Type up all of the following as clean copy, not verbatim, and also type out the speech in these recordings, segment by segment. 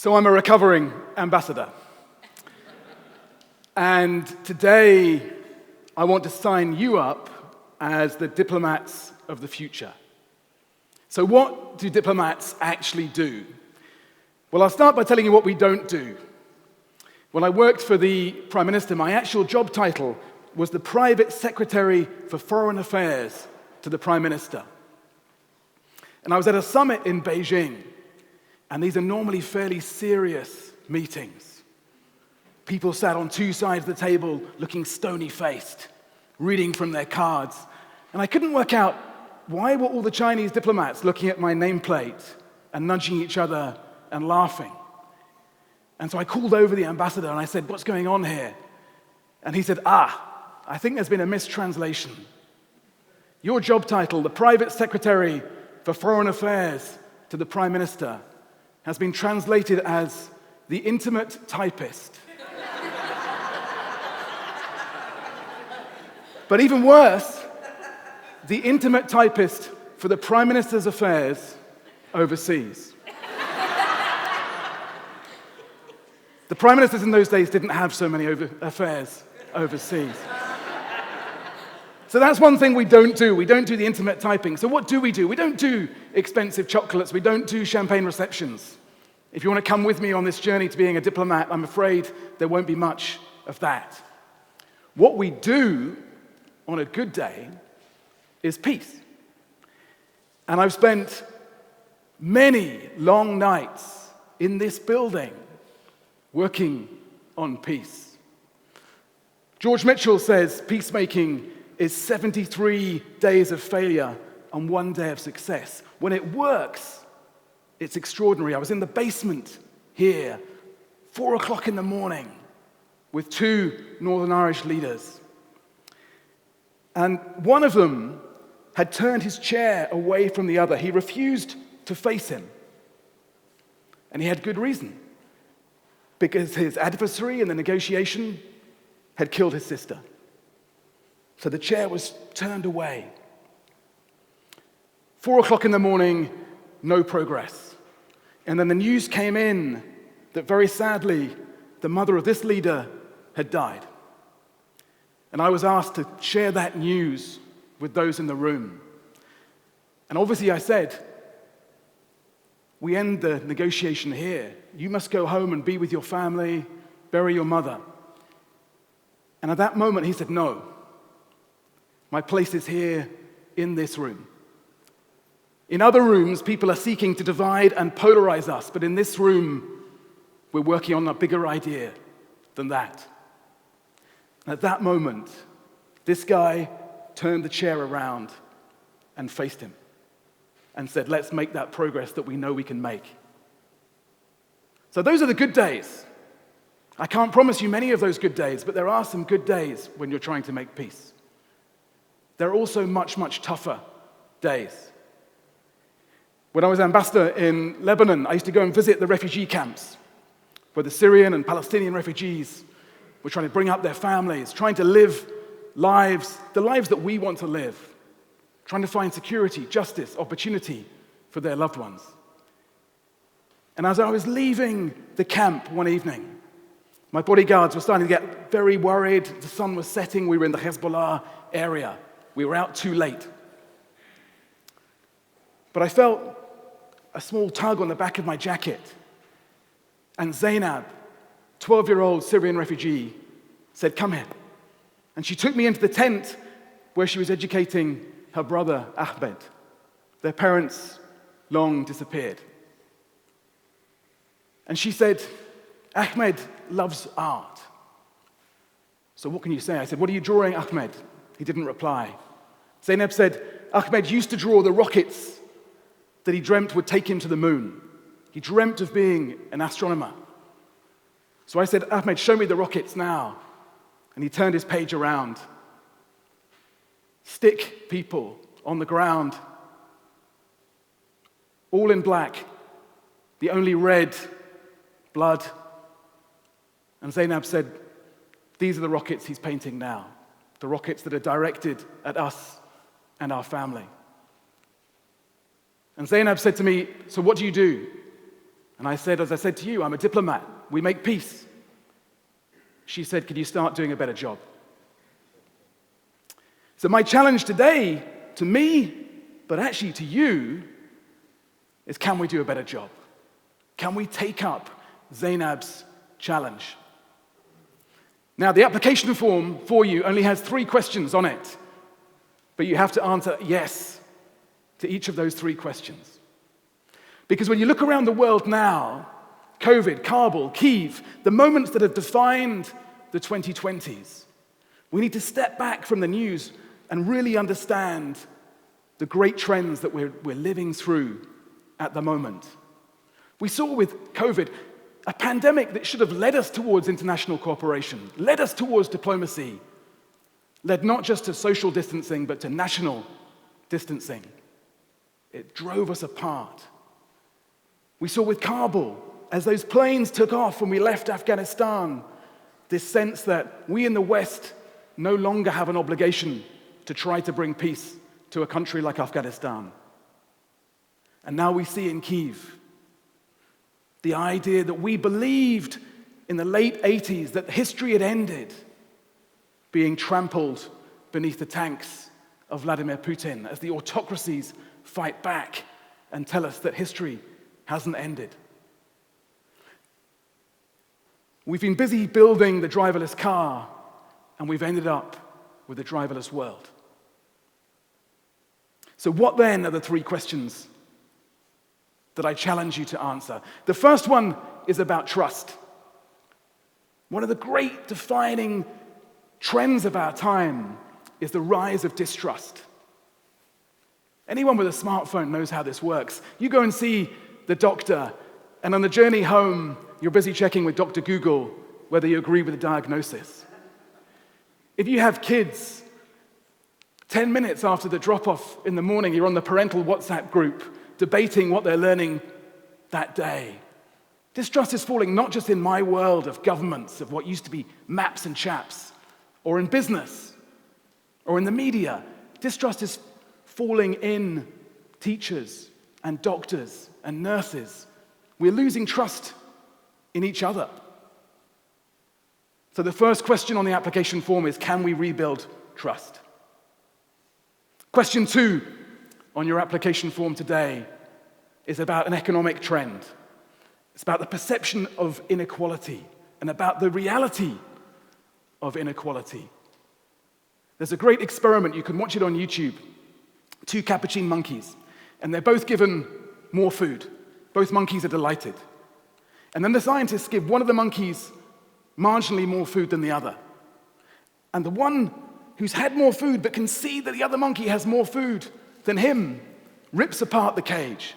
So I'm a recovering ambassador. And today, I want to sign you up as the diplomats of the future. So what do diplomats actually do? Well, I'll start by telling you what we don't do. When I worked for the Prime Minister, my actual job title was the Private Secretary for Foreign Affairs to the Prime Minister. And I was at a summit in Beijing, and these are normally fairly serious meetings. People sat on two sides of the table looking stony-faced, reading from their cards. And I couldn't work out why were all the Chinese diplomats looking at my nameplate and nudging each other and laughing. And so I called over the ambassador and I said, "What's going on here?" And he said, I think there's been a mistranslation. Your job title, the Private Secretary for Foreign Affairs to the Prime Minister, has been translated as the intimate typist. But even worse, the intimate typist for the Prime Minister's affairs overseas. The Prime Ministers in those days didn't have so many affairs overseas. So that's one thing we don't do. We don't do the intimate typing. So what do? We don't do expensive chocolates. We don't do champagne receptions. If you want to come with me on this journey to being a diplomat, I'm afraid there won't be much of that. What we do on a good day is peace. And I've spent many long nights in this building working on peace. George Mitchell says peacemaking is 73 days of failure and 1 day of success. When it works, it's extraordinary. I was in the basement here, 4 o'clock in the morning, with two Northern Irish leaders. And one of them had turned his chair away from the other. He refused to face him. And he had good reason, because his adversary in the negotiation had killed his sister. So the chair was turned away. 4 o'clock in the morning, no progress. And then the news came in that very sadly, the mother of this leader had died. And I was asked to share that news with those in the room. And obviously I said, we end the negotiation here. You must go home and be with your family, bury your mother. And at that moment he said, no. My place is here in this room. In other rooms, people are seeking to divide and polarize us, but in this room, we're working on a bigger idea than that. And at that moment, this guy turned the chair around and faced him and said, let's make that progress that we know we can make. So those are the good days. I can't promise you many of those good days, but there are some good days when you're trying to make peace. There are also much, much tougher days. When I was ambassador in Lebanon, I used to go and visit the refugee camps where the Syrian and Palestinian refugees were trying to bring up their families, trying to live lives, the lives that we want to live, trying to find security, justice, opportunity for their loved ones. And as I was leaving the camp one evening, my bodyguards were starting to get very worried. The sun was setting. We were in the Hezbollah area. We were out too late. But I felt a small tug on the back of my jacket. And Zainab, 12-year-old Syrian refugee, said, come here. And she took me into the tent where she was educating her brother, Ahmed. Their parents long disappeared. And she said, Ahmed loves art. So what can you say? I said, what are you drawing, Ahmed? He didn't reply. Zainab said, Ahmed used to draw the rockets that he dreamt would take him to the moon. He dreamt of being an astronomer. So I said, Ahmed, show me the rockets now. And he turned his page around. Stick people on the ground, all in black, the only red, blood. And Zainab said, these are the rockets he's painting now, the rockets that are directed at us and our family. And Zainab said to me, so what do you do? And I said, as I said to you, I'm a diplomat. We make peace. She said, could you start doing a better job? So my challenge today, to me, but actually to you, is can we do a better job? Can we take up Zainab's challenge? Now, the application form for you only has 3 questions on it, but you have to answer yes to each of those 3 questions. Because when you look around the world now, COVID, Kabul, Kyiv, the moments that have defined the 2020s, we need to step back from the news and really understand the great trends that we're living through at the moment. We saw with COVID a pandemic that should have led us towards international cooperation, led us towards diplomacy, led not just to social distancing, but to national distancing. It drove us apart. We saw with Kabul, as those planes took off when we left Afghanistan, this sense that we in the West no longer have an obligation to try to bring peace to a country like Afghanistan. And now we see in Kyiv the idea that we believed in the late 80s that history had ended, being trampled beneath the tanks of Vladimir Putin as the autocracies fight back and tell us that history hasn't ended. We've been busy building the driverless car, and we've ended up with a driverless world. So what then are the 3 questions that I challenge you to answer? The first one is about trust. One of the great defining trends of our time is the rise of distrust. Anyone with a smartphone knows how this works. You go and see the doctor, and on the journey home, you're busy checking with Dr. Google whether you agree with the diagnosis. If you have kids, 10 minutes after the drop-off in the morning, you're on the parental WhatsApp group debating what they're learning that day. Distrust is falling not just in my world of governments, of what used to be maps and chaps, or in business, or in the media. Distrust is falling in teachers and doctors and nurses. We're losing trust in each other. So the first question on the application form is, can we rebuild trust? Question 2 on your application form today is about an economic trend. It's about the perception of inequality and about the reality of inequality. There's a great experiment, you can watch it on YouTube, 2 capuchin monkeys, and they're both given more food. Both monkeys are delighted. And then the scientists give one of the monkeys marginally more food than the other. And the one who's had more food but can see that the other monkey has more food than him rips apart the cage,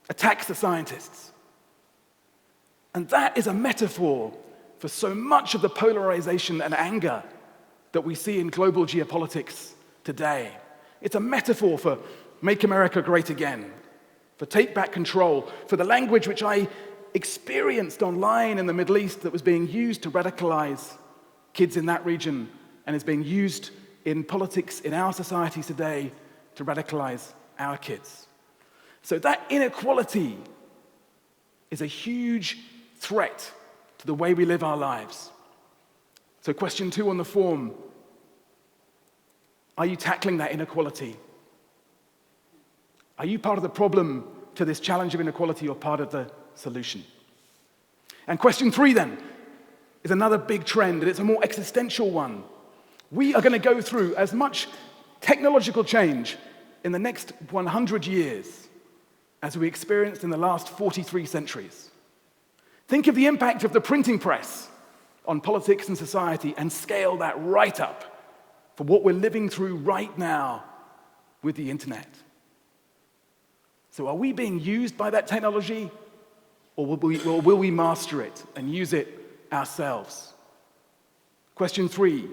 attacks the scientists. And that is a metaphor for so much of the polarization and anger that we see in global geopolitics today. It's a metaphor for Make America Great Again, for Take Back Control, for the language which I experienced online in the Middle East that was being used to radicalize kids in that region and is being used in politics in our societies today to radicalize our kids. So that inequality is a huge threat to the way we live our lives. So question 2 on the form, are you tackling that inequality? Are you part of the problem to this challenge of inequality or part of the solution? And question 3 then is another big trend, and it's a more existential one. We are going to go through as much technological change in the next 100 years as we experienced in the last 43 centuries. Think of the impact of the printing press on politics and society and scale that right up for what we're living through right now with the internet. So are we being used by that technology, or will we master it and use it ourselves? Question 3,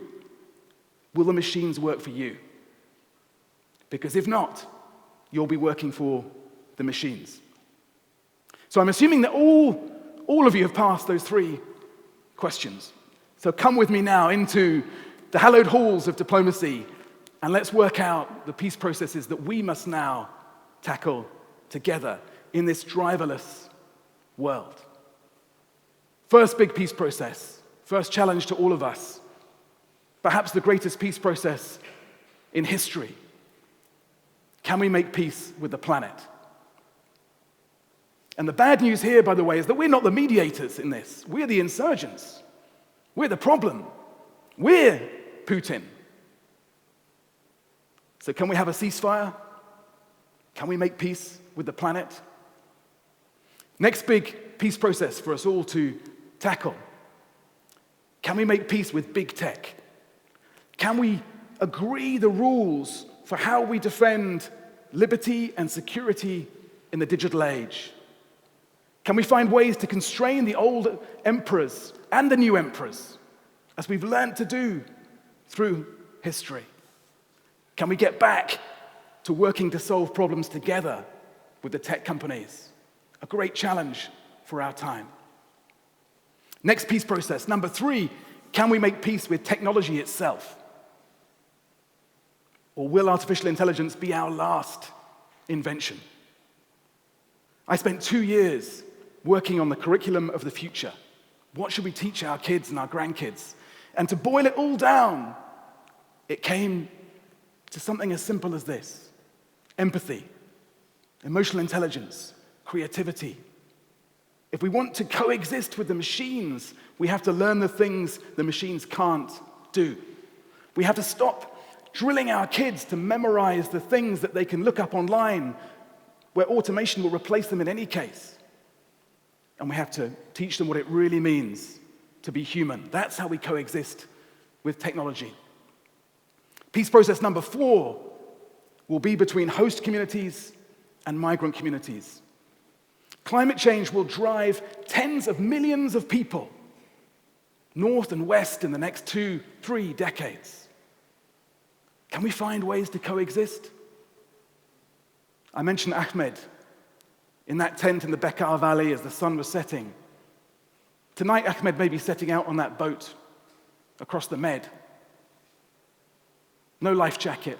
will the machines work for you? Because if not, you'll be working for the machines. So I'm assuming that all of you have passed those 3 questions. So come with me now into the hallowed halls of diplomacy, and let's work out the peace processes that we must now tackle together in this driverless world. First big peace process, first challenge to all of us, perhaps the greatest peace process in history. Can we make peace with the planet? And the bad news here, by the way, is that we're not the mediators in this. We're the insurgents. We're the problem. We're Putin. So can we have a ceasefire? Can we make peace with the planet? Next big peace process for us all to tackle. Can we make peace with big tech? Can we agree the rules for how we defend liberty and security in the digital age? Can we find ways to constrain the old emperors and the new emperors, as we've learned to do through history? Can we get back to working to solve problems together with the tech companies? A great challenge for our time. Next peace process, number 3, can we make peace with technology itself? Or will artificial intelligence be our last invention? I spent 2 years working on the curriculum of the future. What should we teach our kids and our grandkids? And to boil it all down, it came to something as simple as this: empathy, emotional intelligence, creativity. If we want to coexist with the machines, we have to learn the things the machines can't do. We have to stop drilling our kids to memorize the things that they can look up online, where automation will replace them in any case. And we have to teach them what it really means to be human. That's how we coexist with technology. Peace process number 4 will be between host communities and migrant communities. Climate change will drive tens of millions of people north and west in the next 2-3 decades. Can we find ways to coexist? I mentioned Ahmed in that tent in the Bekaa Valley as the sun was setting. Tonight, Ahmed may be setting out on that boat across the Med. No life jacket,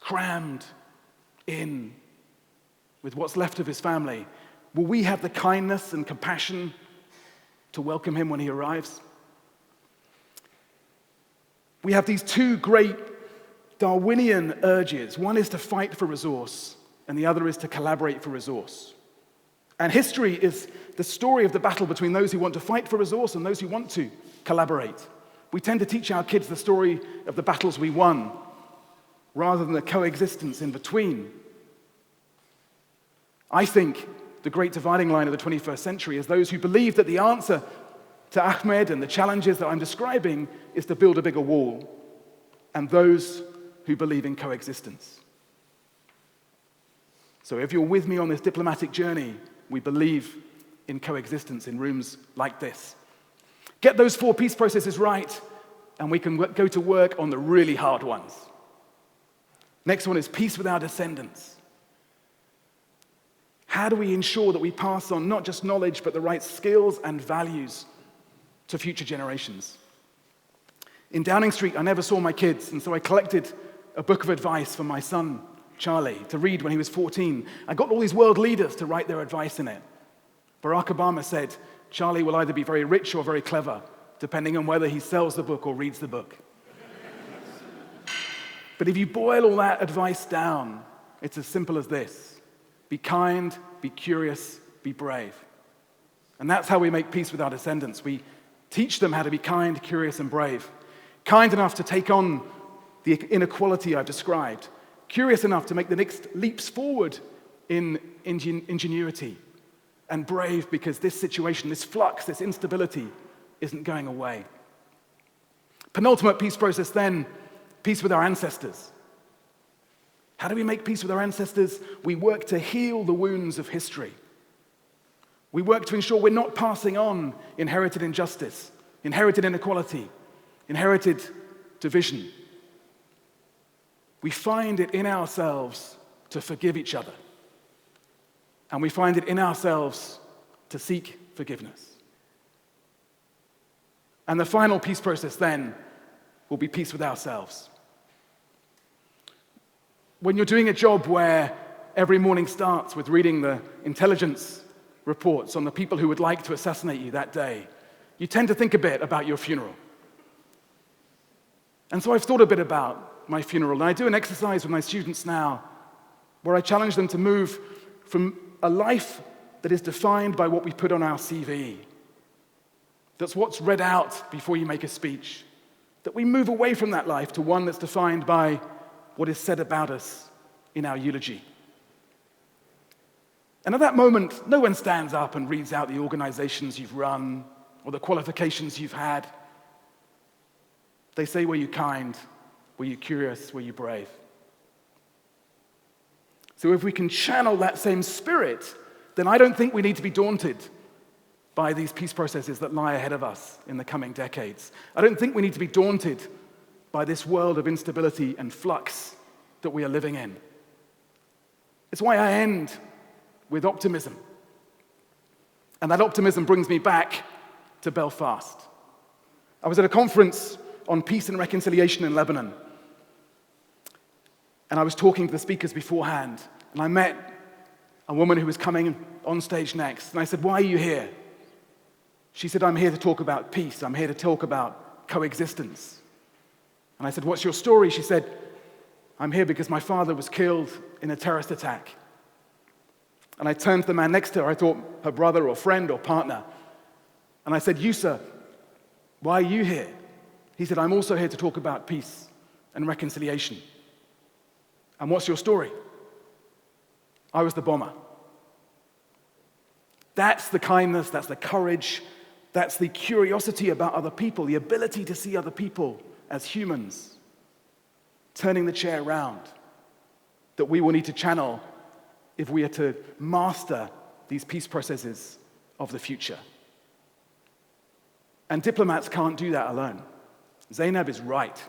crammed in with what's left of his family. Will we have the kindness and compassion to welcome him when he arrives? We have these 2 great Darwinian urges. One is to fight for resource, and the other is to collaborate for resource. And history is the story of the battle between those who want to fight for resource and those who want to collaborate. We tend to teach our kids the story of the battles we won, rather than the coexistence in between. I think the great dividing line of the 21st century is those who believe that the answer to Ahmed and the challenges that I'm describing is to build a bigger wall, and those who believe in coexistence. So if you're with me on this diplomatic journey, we believe in coexistence in rooms like this. Get those 4 peace processes right, and we can go to work on the really hard ones. Next one is peace with our descendants. How do we ensure that we pass on not just knowledge, but the right skills and values to future generations? In Downing Street, I never saw my kids, and so I collected a book of advice for my son, Charlie, to read when he was 14. I got all these world leaders to write their advice in it. Barack Obama said, Charlie will either be very rich or very clever, depending on whether he sells the book or reads the book. But if you boil all that advice down, it's as simple as this: be kind, be curious, be brave. And that's how we make peace with our descendants. We teach them how to be kind, curious, and brave. Kind enough to take on the inequality I've described. Curious enough to make the next leaps forward in ingenuity. And brave because this situation, this flux, this instability isn't going away. Penultimate peace process then, peace with our ancestors. How do we make peace with our ancestors? We work to heal the wounds of history. We work to ensure we're not passing on inherited injustice, inherited inequality, inherited division. We find it in ourselves to forgive each other. And we find it in ourselves to seek forgiveness. And the final peace process then will be peace with ourselves. When you're doing a job where every morning starts with reading the intelligence reports on the people who would like to assassinate you that day, you tend to think a bit about your funeral. And so I've thought a bit about my funeral, and I do an exercise with my students now where I challenge them to move from a life that is defined by what we put on our CV, that's what's read out before you make a speech, that we move away from that life to one that's defined by what is said about us in our eulogy. And at that moment, no one stands up and reads out the organizations you've run or the qualifications you've had. They say, were you kind? Were you curious? Were you brave? So if we can channel that same spirit, then I don't think we need to be daunted by these peace processes that lie ahead of us in the coming decades. I don't think we need to be daunted by this world of instability and flux that we are living in. It's why I end with optimism. And that optimism brings me back to Belfast. I was at a conference on peace and reconciliation in Lebanon. And I was talking to the speakers beforehand, and I met a woman who was coming on stage next. And I said, why are you here? She said, I'm here to talk about peace. I'm here to talk about coexistence. And I said, what's your story? She said, I'm here because my father was killed in a terrorist attack. And I turned to the man next to her. I thought her brother or friend or partner. And I said, you, sir, why are you here? He said, I'm also here to talk about peace and reconciliation. And what's your story? I was the bomber. That's the kindness, that's the courage, that's the curiosity about other people, the ability to see other people as humans, turning the chair around, that we will need to channel if we are to master these peace processes of the future. And diplomats can't do that alone. Zainab is right.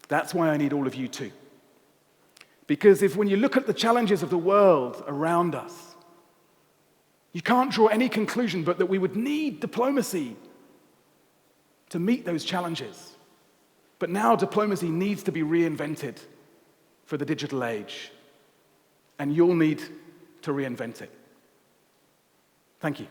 That's why I need all of you too. Because when you look at the challenges of the world around us, you can't draw any conclusion but that we would need diplomacy to meet those challenges. But now diplomacy needs to be reinvented for the digital age. And you'll need to reinvent it. Thank you.